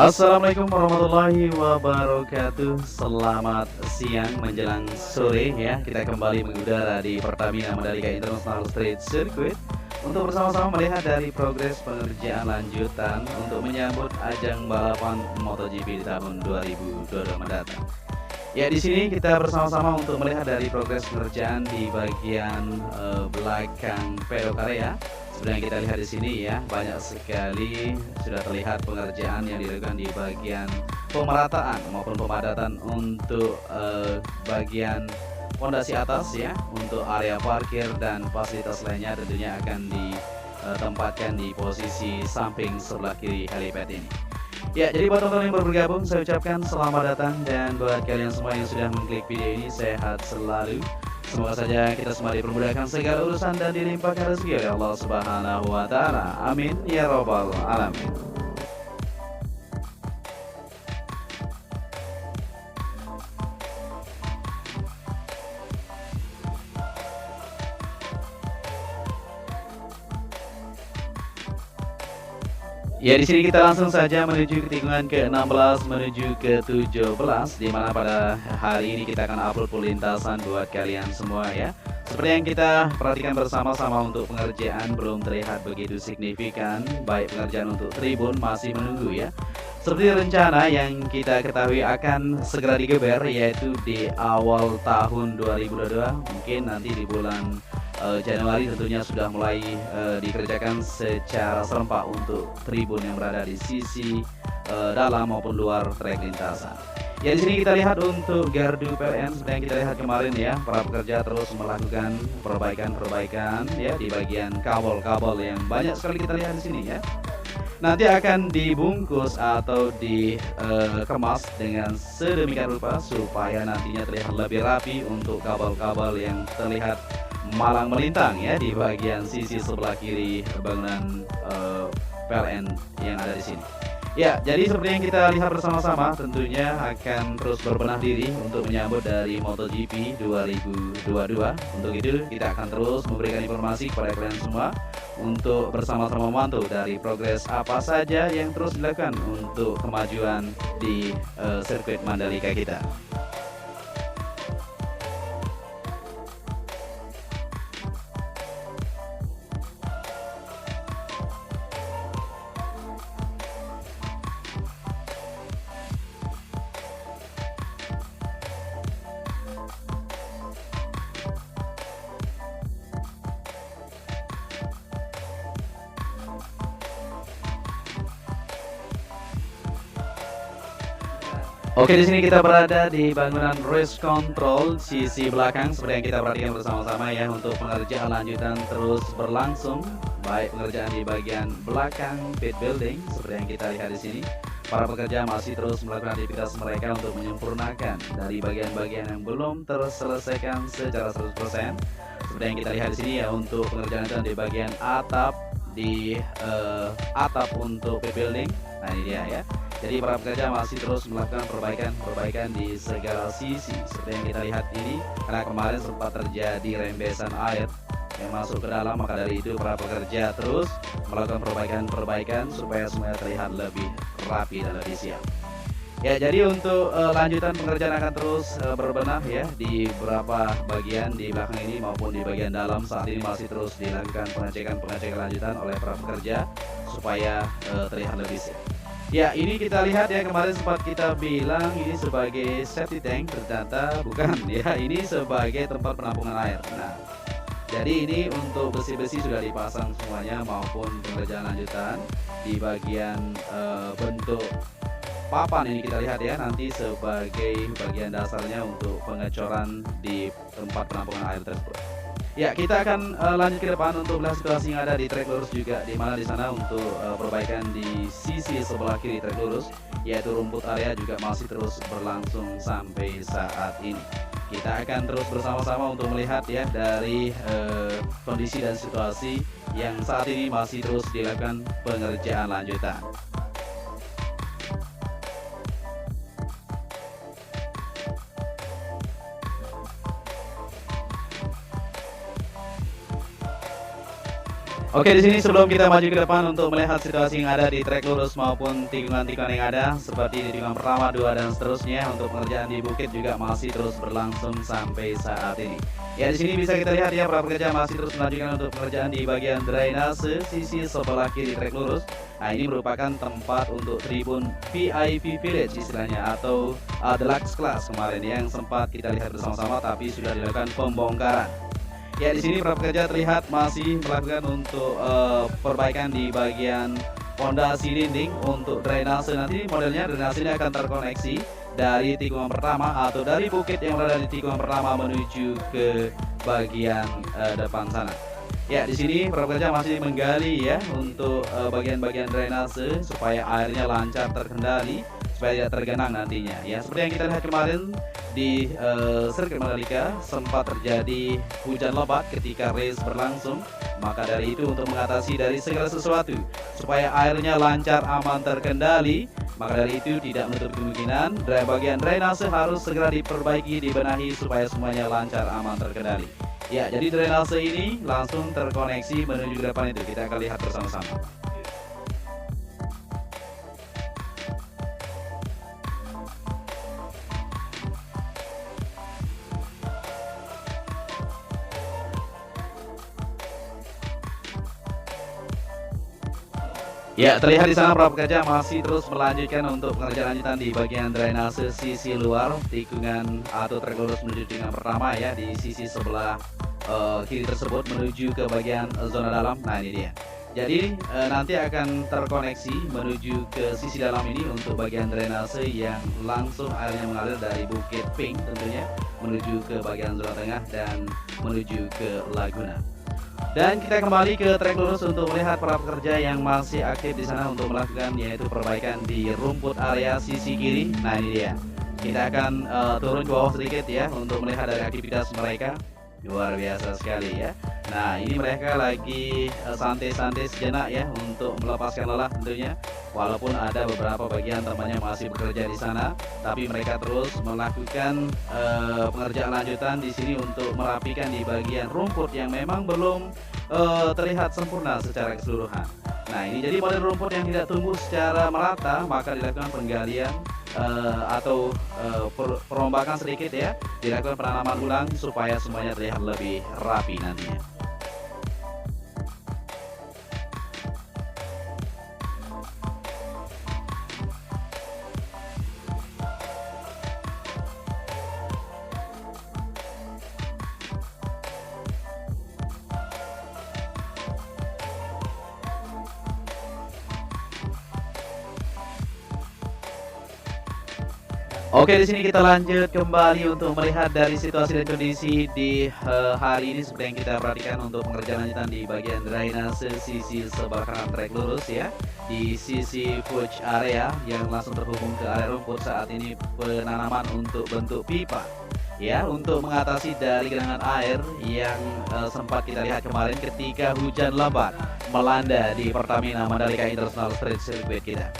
Assalamualaikum warahmatullahi wabarakatuh. Selamat siang menjelang sore ya. Kita kembali mengudara di Pertamina Mandalika International Street Circuit untuk bersama-sama melihat dari progres pengerjaan lanjutan untuk menyambut ajang balapan MotoGP di tahun 2022 mendatang. Ya, di sini kita bersama-sama untuk melihat dari progres pengerjaan di bagian belakang pedok area. Seperti yang kita lihat di sini ya, banyak sekali sudah terlihat pengerjaan yang dilakukan di bagian pemerataan maupun pemadatan untuk bagian fondasi atas ya, untuk area parkir dan fasilitas lainnya tentunya akan ditempatkan di posisi samping sebelah kiri helipad ini. Ya, jadi buat teman-teman yang baru bergabung, saya ucapkan selamat datang, dan buat kalian semua yang sudah mengklik video ini, sehat selalu. Semoga saja kita semua dipermudahkan segala urusan dan dilimpahkan rezeki oleh Allah Subhanahu wa Ta'ala. Amin ya Rabbal 'Alamin. Ya, di sini kita langsung saja menuju ke tikungan ke-16 menuju ke-17, di mana pada hari ini kita akan upload full lintasan buat kalian semua ya. Seperti yang kita perhatikan bersama-sama, untuk pengerjaan belum terlihat begitu signifikan, baik pengerjaan untuk tribun masih menunggu ya. Seperti rencana yang kita ketahui akan segera digeber, yaitu di awal tahun 2022, mungkin nanti di bulan Januari tentunya sudah mulai dikerjakan secara serempak untuk tribun yang berada di sisi dalam maupun luar trek lintasan. Ya, di sini kita lihat untuk gardu PLN seperti yang kita lihat kemarin ya, para pekerja terus melakukan perbaikan ya di bagian kabel-kabel yang banyak sekali kita lihat di sini ya. Nanti akan dibungkus atau dikemas dengan sedemikian rupa supaya nantinya terlihat lebih rapi untuk kabel-kabel yang terlihat malang melintang ya di bagian sisi sebelah kiri bangunan PLN yang ada di sini. Ya, jadi seperti yang kita lihat bersama-sama, tentunya akan terus berbenah diri untuk menyambut dari MotoGP 2022. Untuk itu kita akan terus memberikan informasi kepada kalian semua untuk bersama-sama memantau dari progres apa saja yang terus dilakukan untuk kemajuan di sirkuit Mandalika kita. Oke, di sini kita berada di bangunan race control sisi belakang seperti yang kita perhatikan bersama-sama ya, untuk pengerjaan lanjutan terus berlangsung, baik pengerjaan di bagian belakang pit building seperti yang kita lihat di sini. Para pekerja masih terus melakukan aktivitas mereka untuk menyempurnakan dari bagian-bagian yang belum terselesaikan secara 100%. Seperti yang kita lihat di sini ya, untuk pengerjaan di bagian atap atap untuk pit building. Nah, ini dia ya. Jadi para pekerja masih terus melakukan perbaikan di segala sisi seperti yang kita lihat ini, karena kemarin sempat terjadi rembesan air yang masuk ke dalam. Maka dari itu para pekerja terus melakukan perbaikan supaya semuanya terlihat lebih rapi dan lebih siap. Ya, jadi untuk lanjutan pengerjaan akan terus berbenah ya di beberapa bagian di belakang ini maupun di bagian dalam. Saat ini masih terus dilakukan pengecekan lanjutan oleh para pekerja supaya terlihat lebih siap. Ya, ini kita lihat ya, kemarin sempat kita bilang ini sebagai safety tank, ternyata bukan ya, ini sebagai tempat penampungan air. Nah, jadi ini untuk besi-besi sudah dipasang semuanya maupun pengerjaan lanjutan di bagian bentuk papan ini kita lihat ya, nanti sebagai bagian dasarnya untuk pengecoran di tempat penampungan air tersebut. Ya, kita akan lanjut ke depan untuk melihat situasi yang ada di trek lurus juga, di mana di sana untuk perbaikan di sisi sebelah kiri trek lurus, yaitu rumput area juga masih terus berlangsung sampai saat ini. Kita akan terus bersama-sama untuk melihat ya dari kondisi dan situasi yang saat ini masih terus dilakukan pengerjaan lanjutan. Oke, di sini sebelum kita maju ke depan untuk melihat situasi yang ada di trek lurus maupun tikungan-tikungan yang ada seperti di tikungan pertama, 2 dan seterusnya, untuk pengerjaan di bukit juga masih terus berlangsung sampai saat ini. Ya, di sini bisa kita lihat ya, para pekerja masih terus melanjutkan untuk pengerjaan di bagian drainase sisi sebelah kiri trek lurus. Nah, ini merupakan tempat untuk tribun VIP Village istilahnya, atau deluxe class kemarin yang sempat kita lihat bersama-sama, tapi sudah dilakukan pembongkaran. Ya, di sini para pekerja terlihat masih melakukan untuk perbaikan di bagian fondasi dinding untuk drainase. Nanti modelnya drainase ini akan terkoneksi dari tikungan pertama atau dari bukit yang berada di tikungan pertama menuju ke bagian depan sana. Ya, di sini para pekerja masih menggali ya untuk bagian-bagian drainase supaya airnya lancar terkendali, supaya tidak tergenang nantinya. Ya, seperti yang kita lihat kemarin di sirkuit Mandalika sempat terjadi hujan lebat ketika race berlangsung. Maka dari itu, untuk mengatasi dari segala sesuatu supaya airnya lancar, aman, terkendali, maka dari itu tidak menutup kemungkinan bagian drainase harus segera diperbaiki, dibenahi supaya semuanya lancar, aman, terkendali. Ya, jadi drainase ini langsung terkoneksi menuju ke depan itu. Kita akan lihat bersama-sama. Ya, terlihat di sana para pekerja masih terus melanjutkan untuk pengerjaan lanjutan di bagian drainase sisi luar tikungan atau trek lurus menuju tikungan pertama ya, di sisi sebelah kiri tersebut menuju ke bagian zona dalam. Nah, ini dia. Jadi nanti akan terkoneksi menuju ke sisi dalam ini untuk bagian drainase yang langsung airnya mengalir dari Bukit Pink tentunya menuju ke bagian zona tengah dan menuju ke Laguna. Dan kita kembali ke trek lurus untuk melihat para pekerja yang masih aktif di sana untuk melakukan yaitu perbaikan di rumput area sisi kiri. Nah, ini dia. Kita akan turun ke bawah sedikit ya untuk melihat dari aktivitas mereka. Luar biasa sekali ya. Nah, ini mereka lagi santai-santai sejenak ya untuk melepaskan lelah tentunya. Walaupun ada beberapa bagian temannya masih bekerja di sana, tapi mereka terus melakukan pengerjaan lanjutan di sini untuk merapikan di bagian rumput yang memang belum terlihat sempurna secara keseluruhan. Nah, ini jadi model rumput yang tidak tumbuh secara merata, maka dilakukan penggalian atau perombakan sedikit ya, dilakukan penanaman ulang supaya semuanya terlihat lebih rapi nantinya. Oke, di sini kita lanjut kembali untuk melihat dari situasi dan kondisi di hari ini seperti yang kita perhatikan untuk pengerjaan lanjutan di bagian drainase sisi sebelah kanan trek lurus ya, di sisi push area yang langsung terhubung ke area rumput. Saat ini penanaman untuk bentuk pipa ya, untuk mengatasi dari genangan air yang sempat kita lihat kemarin ketika hujan lebat melanda di Pertamina Mandalika International Street Circuit kita.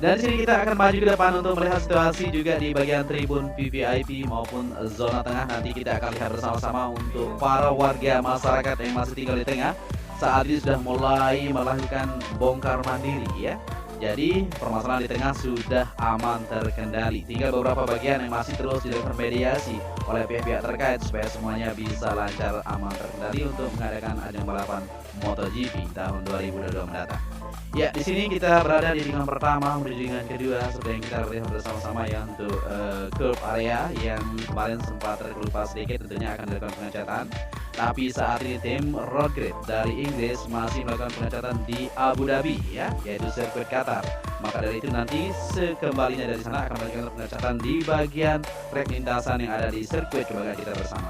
Dan di sini kita akan maju ke depan untuk melihat situasi juga di bagian tribun VVIP maupun zona tengah. Nanti kita akan lihat bersama-sama untuk para warga masyarakat yang masih tinggal di tengah. Saat ini sudah mulai melakukan bongkar mandiri ya. Jadi permasalahan di tengah sudah aman terkendali. Tinggal beberapa bagian yang masih terus dilakukan mediasi oleh pihak-pihak terkait supaya semuanya bisa lancar, aman, terkendali untuk mengadakan ajang balapan MotoGP tahun 2022 mendatang. Ya, di sini kita berada di tikungan pertama menuju tikungan kedua seperti yang kita lihat bersama-sama ya, untuk curve area yang kemarin sempat terkelupas sedikit tentunya akan dilakukan pengecatan. Tapi saat ini tim Road Grip dari Inggris masih melakukan pengecatan di Abu Dhabi ya, yaitu sirkuit Qatar. Maka dari itu nanti sekembalinya dari sana akan melakukan pengecatan di bagian trek lintasan yang ada di sirkuit kebanggaan kita bersama.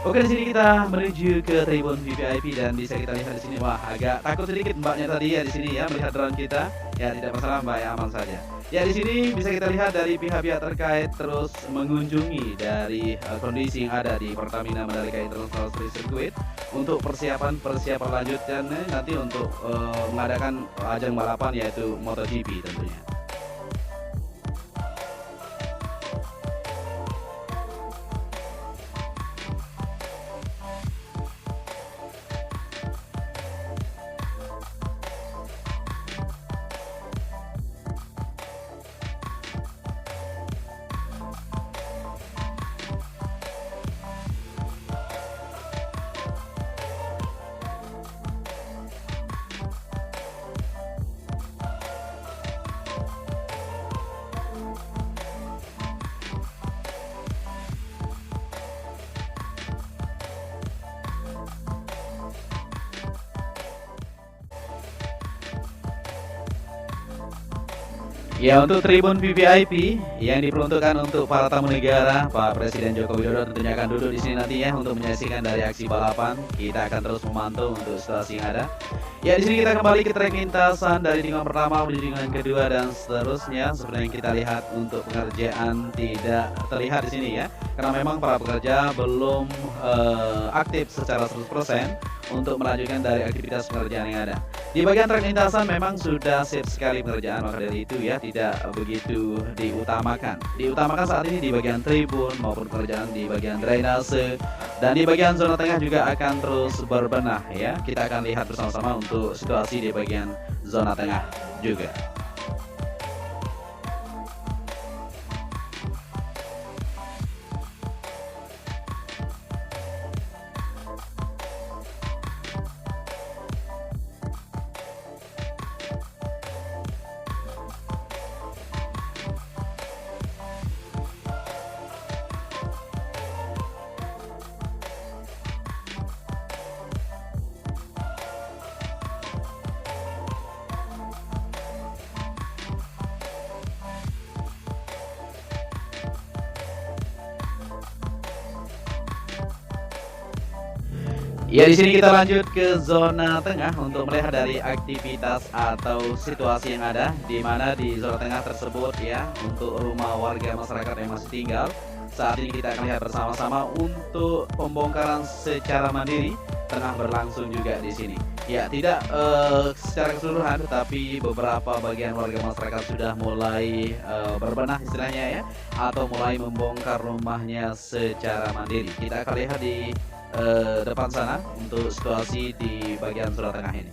Oke, di sini kita menuju ke tribun VVIP dan bisa kita lihat di sini, wah agak takut sedikit mbaknya tadi ya di sini ya melihat drone kita. Ya tidak masalah mbak, ya aman saja. Ya, di sini bisa kita lihat dari pihak-pihak terkait terus mengunjungi dari kondisi yang ada di Pertamina Mandalika International Street Circuit untuk persiapan lanjutannya nanti untuk mengadakan ajang balapan yaitu MotoGP tentunya. Ya, untuk tribun VVIP yang diperuntukkan untuk para tamu negara, Pak Presiden Joko Widodo tentunya akan duduk di sini nanti ya untuk menyaksikan dari aksi balapan. Kita akan terus memantau untuk situasi yang ada. Ya, di sini kita kembali ke trek lintasan dari tikungan pertama menuju tikungan kedua dan seterusnya. Seperti yang kita lihat untuk pengerjaan tidak terlihat di sini ya, karena memang para pekerja belum aktif secara 100% untuk melanjutkan dari aktivitas pengerjaan yang ada. Di bagian trek lintasan memang sudah sip sekali pengerjaan, maka dari itu ya tidak begitu diutamakan. Diutamakan saat ini di bagian tribun maupun pengerjaan di bagian drainase, dan di bagian zona tengah juga akan terus berbenah ya. Kita akan lihat bersama-sama untuk situasi di bagian zona tengah juga. Ya, di sini kita lanjut ke zona tengah untuk melihat dari aktivitas atau situasi yang ada, di mana di zona tengah tersebut ya untuk rumah warga masyarakat yang masih tinggal. Saat ini kita akan lihat bersama-sama untuk pembongkaran secara mandiri tengah berlangsung juga di sini. Ya, tidak secara keseluruhan, tetapi beberapa bagian warga masyarakat sudah mulai berbenah istilahnya ya, atau mulai membongkar rumahnya secara mandiri. Kita akan lihat di depan sana untuk situasi di bagian zona tengah ini.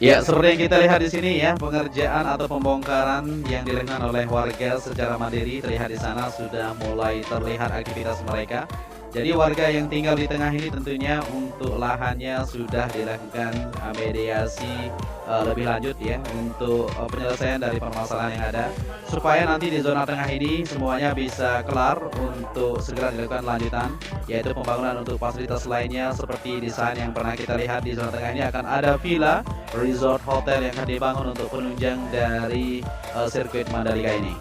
Ya, seperti yang kita lihat di sini ya, pengerjaan atau pembongkaran yang dilakukan oleh warga secara mandiri. Terlihat di sana sudah mulai terlihat aktivitas mereka. Jadi warga yang tinggal di tengah ini tentunya untuk lahannya sudah dilakukan mediasi lebih lanjut ya untuk penyelesaian dari permasalahan yang ada, supaya nanti di zona tengah ini semuanya bisa kelar untuk segera dilakukan lanjutan, yaitu pembangunan untuk fasilitas lainnya seperti desain yang pernah kita lihat. Di zona tengah ini akan ada villa, resort, hotel yang akan dibangun untuk penunjang dari sirkuit Mandalika ini.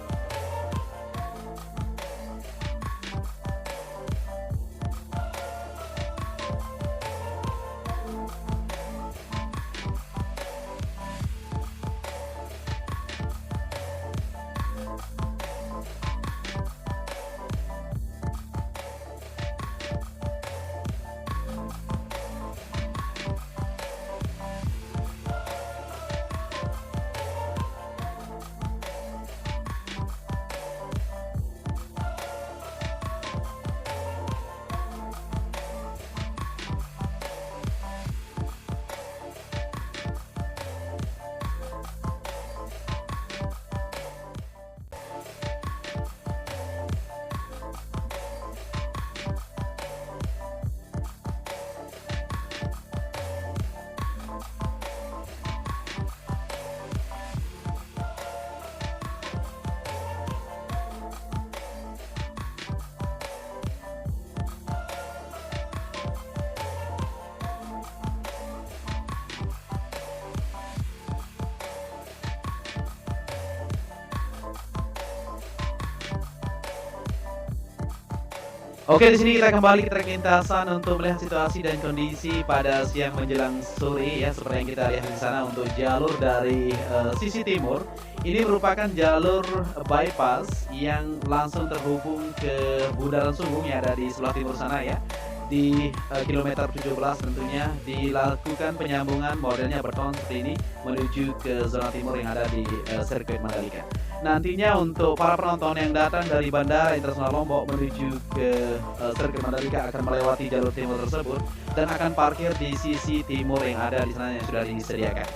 Oke, di sini kita kembali ke trek lintasan untuk melihat situasi dan kondisi pada siang menjelang sore ya. Seperti yang kita lihat di sana untuk jalur dari sisi timur, ini merupakan jalur bypass yang langsung terhubung ke Bundaran Sunggung yang ada di sebelah timur sana ya. Di kilometer 17 tentunya dilakukan penyambungan modelnya beton seperti ini menuju ke zona timur yang ada di sirkuit Mandalika. Nantinya untuk para penonton yang datang dari Bandara Internasional Lombok menuju ke sirkuit Mandalika akan melewati jalur timur tersebut dan akan parkir di sisi timur yang ada di sana yang sudah disediakan.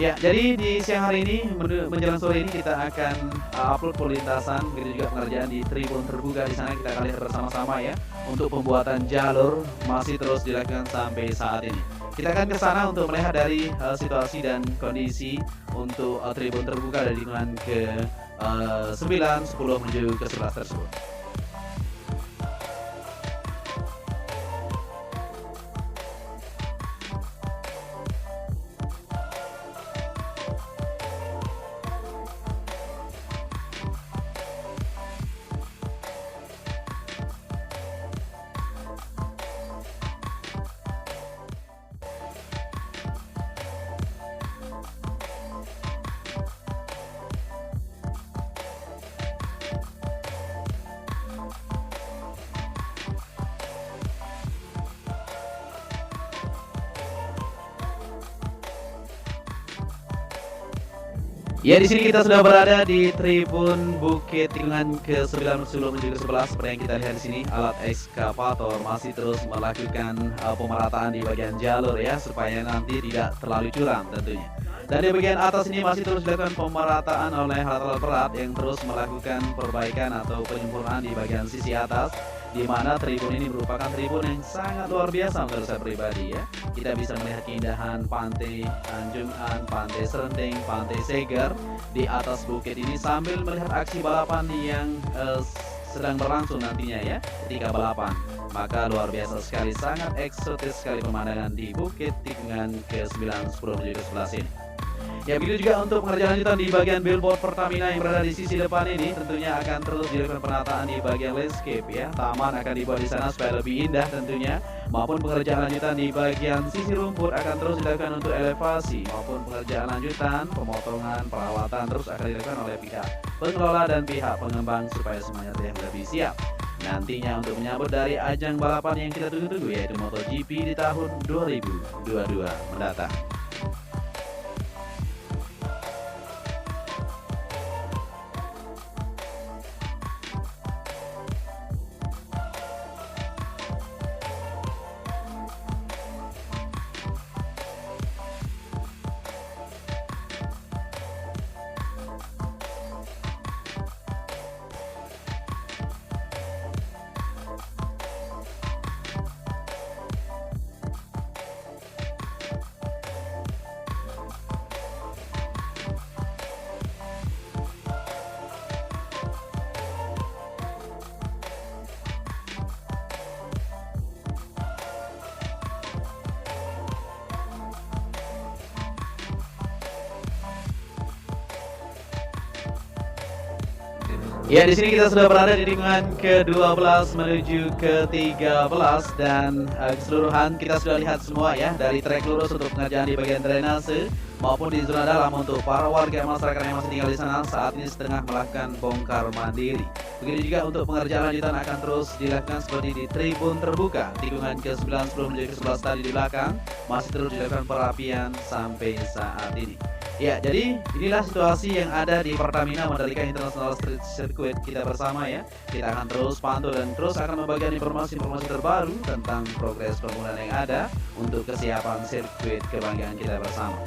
Ya, jadi di siang hari ini menjelang sore ini kita akan upload perlintasan, begitu juga pengerjaan di tribun terbuka di sana kita akan lihat bersama-sama ya. Untuk pembuatan jalur masih terus dilakukan sampai saat ini. Kita akan ke sana untuk melihat dari situasi dan kondisi untuk tribun terbuka dari lingkungan ke 9, 10 menuju ke 11 tersebut. Ya, di sini kita sudah berada di Tribun Bukit Tikungan ke-9 menuju ke-11. Seperti yang kita lihat di sini, alat ekskavator masih terus melakukan pemerataan di bagian jalur ya, supaya nanti tidak terlalu curam tentunya. Dan di bagian atas ini masih terus dilakukan pemerataan oleh alat-alat berat yang terus melakukan perbaikan atau penyempurnaan di bagian sisi atas, di mana tribun ini merupakan tribun yang sangat luar biasa menurut saya pribadi ya. Kita bisa melihat keindahan pantai Tanjungan, pantai Serending, pantai Seger di atas bukit ini sambil melihat aksi balapan yang sedang berlangsung nantinya ya ketika balapan. Maka luar biasa sekali, sangat eksotis sekali pemandangan di Bukit Tikungan ke-9, 10 menuju ke-11 ini. Ya, begitu juga untuk pengerjaan lanjutan di bagian billboard Pertamina yang berada di sisi depan ini, tentunya akan terus dilakukan penataan di bagian landscape ya. Taman akan dibuat di sana supaya lebih indah tentunya, maupun pengerjaan lanjutan di bagian sisi rumput akan terus dilakukan untuk elevasi, maupun pengerjaan lanjutan, pemotongan, perawatan terus akan dilakukan oleh pihak pengelola dan pihak pengembang supaya semuanya terlihat lebih siap. Nantinya untuk menyambut dari ajang balapan yang kita tunggu-tunggu yaitu MotoGP di tahun 2022 mendatang. Ya, di sini kita sudah berada di lingkungan ke-12 menuju ke-13 dan keseluruhan kita sudah lihat semua ya, dari trek lurus untuk pengerjaan di bagian drainase maupun di zona dalam untuk para warga masyarakat yang masih tinggal di sana saat ini setengah melakukan bongkar mandiri. Begitu juga untuk pengerjaan lanjutan akan terus dilakukan seperti di tribun terbuka tikungan ke-9, 10 menuju ke-11 tadi di belakang, masih terus dilakukan perapian sampai saat ini. Ya, jadi inilah situasi yang ada di Pertamina Mandalika International Street Circuit kita bersama ya. Kita akan terus pantau dan terus akan membagikan informasi-informasi terbaru tentang progres pembangunan yang ada untuk kesiapan sirkuit kebanggaan kita bersama.